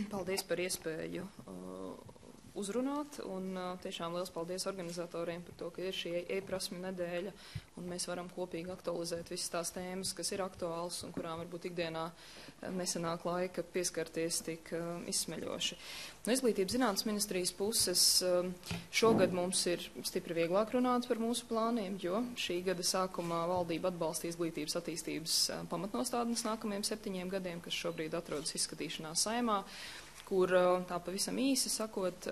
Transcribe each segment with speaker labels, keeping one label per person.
Speaker 1: Paldies par iespēju uzrunāt, un tiešām liels paldies organizatoriem par to, ka ir šī e-prasmju nedēļa, un mēs varam kopīgi aktualizēt visas tās tēmas, kas ir aktuāls un kurām varbūt ikdienā nesenāk laika pieskarties tik izsmeļoši. No Izglītības zinātnes ministrijas puses šogad mums ir stipri vieglāk runāt par mūsu plāniem, jo šī gada sākumā valdība atbalsta izglītības attīstības pamatnostādnes nākamajiem 7 gadiem, kas šobrīd atrodas izskatīšanā Saeimā, kur tā pavisam īsi sakot,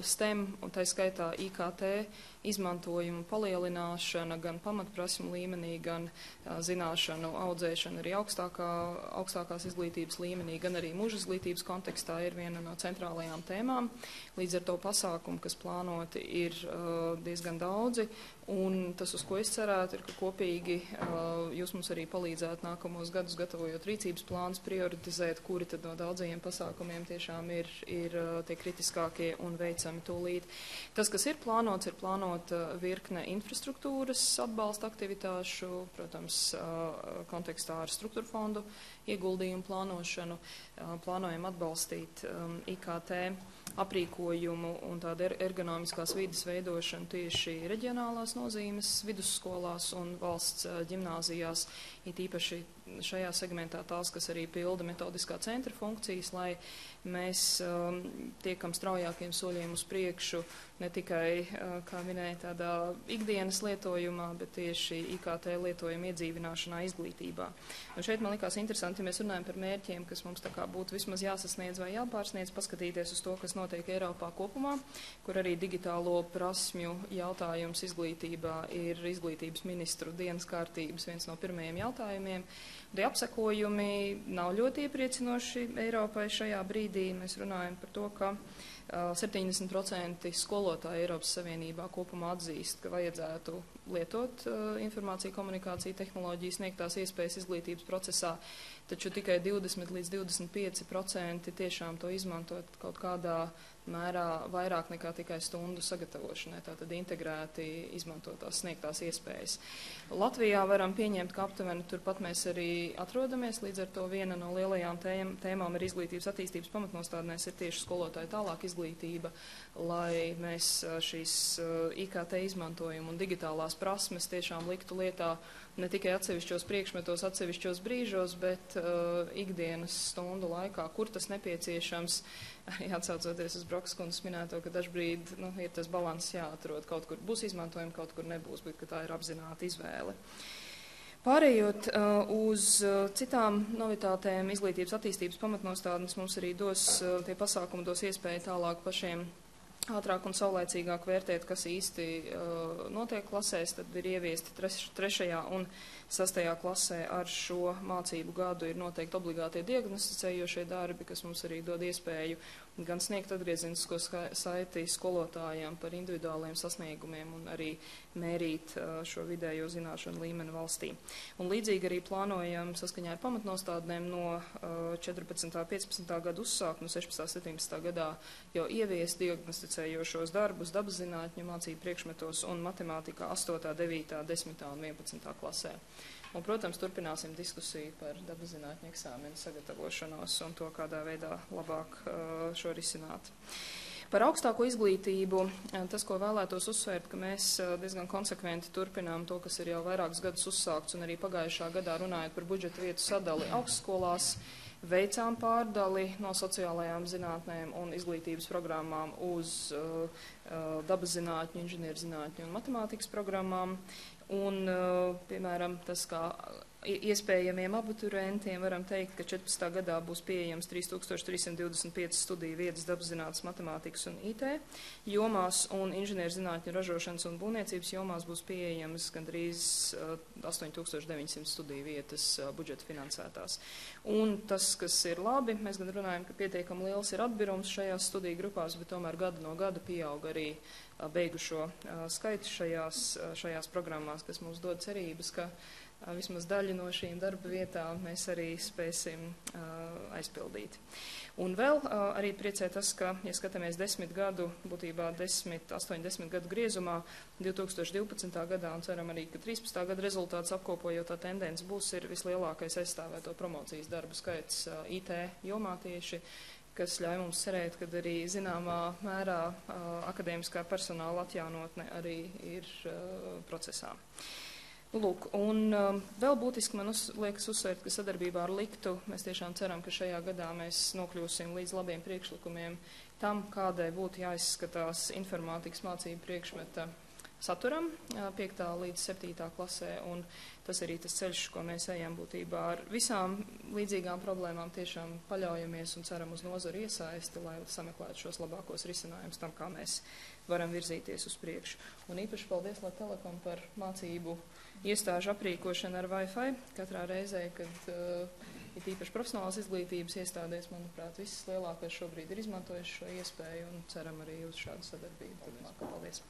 Speaker 1: STEM un tā skaitā IKT izmantojumu palielināšana gan pamatprasmu līmenī, gan zināšanu audzēšana arī augstākās izglītības līmenī, gan arī mūža izglītības kontekstā ir viena no centrālajām tēmām. Līdz ar to pasākumu, kas plānoti, ir diezgan daudzi, un tas, uz ko es cerētu, ir, ka kopīgi jūs mums arī palīdzētu nākamos gadus gatavojot rīcības plānus, prioritizēt, kuri tad no daudzajiem pasākumiem tiešām ir tie kritiskākie un veicami tūlīt. Tas, kas ir plānots virkne infrastruktūras atbalsta aktivitāšu, protams, kontekstā ar struktūra fondu ieguldījumu plānošanu. Plānojam atbalstīt IKT aprīkojumu un tādu ergonomiskās vides veidošanu tieši reģionālās nozīmes vidusskolās un valsts ģimnāzijās, it īpaši šajā segmentā tās, kas arī pilda metodiskā centra funkcijas, lai mēs tiekam straujākiem soļiem uz priekšu ne tikai, kā minēja, tādā ikdienas lietojumā, bet tieši IKT lietojuma iedzīvināšanā izglītībā. Un šeit man likās interesanti, ja mēs runājam par mērķiem, kas mums tā kā būtu vismaz jāsasniedz vai jāpārsniedz, paskatīties uz to, kas notiek Eiropā kopumā, kur arī digitālo prasmju jautājums izglītībā ir izglītības ministru dienas kārtības viens no pirmajiem jautājumiem. Tie apsekojumi nav ļoti iepriecinoši Eiropai šajā brīdī. Mēs runājam par to, ka 70% skolotāji Eiropas Savienībā kopumā atzīst, ka vajadzētu lietot informāciju, komunikāciju, tehnoloģiju sniegtās iespējas izglītības procesā, taču tikai 20 līdz 25% tiešām to izmantot kaut kādā mērā vairāk nekā tikai stundu sagatavošanai, tātad integrēti izmantotās sniegtās iespējas. Latvijā varam pieņemt, ka aptuveni turpat mēs arī atrodamies, līdz ar to viena no lielajām tēmām ir izglītības attīstības pamatnostādnēs ir tieši skolotāju tālāk izglītība, lai mēs šīs IKT izmantojumu un digitālās prasmes tiešām liktu lietā ne tikai atsevišķos priekšmetos, atsevišķos brīžos, bet ikdienas stundu laikā, kur tas nepieciešams, atsaucoties uz Brokas kundzes minēto, ka dažbrīd ir tas balanss jāatrod, kaut kur būs izmantojumi, kaut kur nebūs, bet ka tā ir apzināta izvēle. Pārējot uz citām novitātēm, izglītības attīstības pamatnostādnes mums arī tie pasākumi dos iespēju tālāk pašiem ātrāk un saulēcīgāk vērtēt, kas īsti notiek klasēs, tad ir ieviesti 3. un 6. klasē ar šo mācību gadu ir noteikti obligātie diagnosticējošie darbi, kas mums arī dod iespēju gan sniegt atgriezenisko saiti skolotājiem par individuāliem sasniegumiem un arī mērīt šo vidējo zināšanu līmeni valstī. Un līdzīgi arī plānojam saskaņā ar pamatnostādnēm no 14. 15. gada uzsākt, no 16. 17. gadā jau ieviest diagnosticējošos darbus dabaszinātņu mācību priekšmetos un matemātikā 8., 9., 10. un 11. klasē. Un, protams, turpināsim diskusiju par dabaszinātņu eksāmenu sagatavošanos un to, kādā veidā labāk šo risināt. Par augstāko izglītību, tas, ko vēlētos uzsvērt, ka mēs diezgan konsekventi turpinām to, kas ir jau vairākus gadus uzsākts, un arī pagājušā gadā runājot par budžeta vietu sadali augstskolās, veicām pārdali no sociālajām zinātnēm un izglītības programmām uz dabaszinātņu, inženierzinātņu un matemātikas programmām. Un, piemēram, tas kā iespējamiem abiturientiem varam teikt, ka 14. gadā būs pieejams 3325 studiju vietas dabaszinātnes, matemātikas un IT jomās, un inženierzinātņu ražošanas un būvniecības jomās būs pieejams gandrīz 8900 studiju vietas budžeta finansētās. Un tas, kas ir labi, mēs gan runājam, ka pietiekami liels ir atbirums šajās studiju grupās, bet tomēr gadu no gada pieaug arī beigušo skaitu šajās programmās, kas mums dod cerības, ka vismaz daļu no šīm darba vietām mēs arī spēsim aizpildīt. Un vēl arī priecē tas, ka, ja skatāmies 10 gadu, būtībā 8-10 gadu griezumā, 2012. gadā un ceram arī, ka 13. gada rezultāts apkopojot tā tendence būs ir vislielākais aizstāvēto promocijas darbu skaits IT jomā tieši, kas ļauj mums cerēt, ka arī zināmā mērā akadēmiskā personāla atjaunotne arī ir procesā. Lūk, un vēl būtiski man liekas uzsvērt, ka sadarbībā ar Liktu mēs tiešām ceram, ka šajā gadā mēs nokļūsim līdz labiem priekšlikumiem tam, kādai būtu jāizskatās informātikas mācību priekšmeta saturam 5. līdz 7. klasē, un tas arī tas ceļš, ko mēs ejam būtībā ar visām līdzīgām problēmām, tiešām paļaujamies un ceram uz nozaru iesaisti, lai sameklētu šos labākos risinājumus tam, kā mēs varam virzīties uz priekšu. Un īpaši paldies Latvijas par mācību iestāžu aprīkošanu ar Wi-Fi katrā reizē, kad ir īpaši profesionālās izglītības iestādēs, manuprāt, visas lielākais šobrīd ir izmantojuši šo iespēju un ceram arī uz šādu sadarbību. Paldies!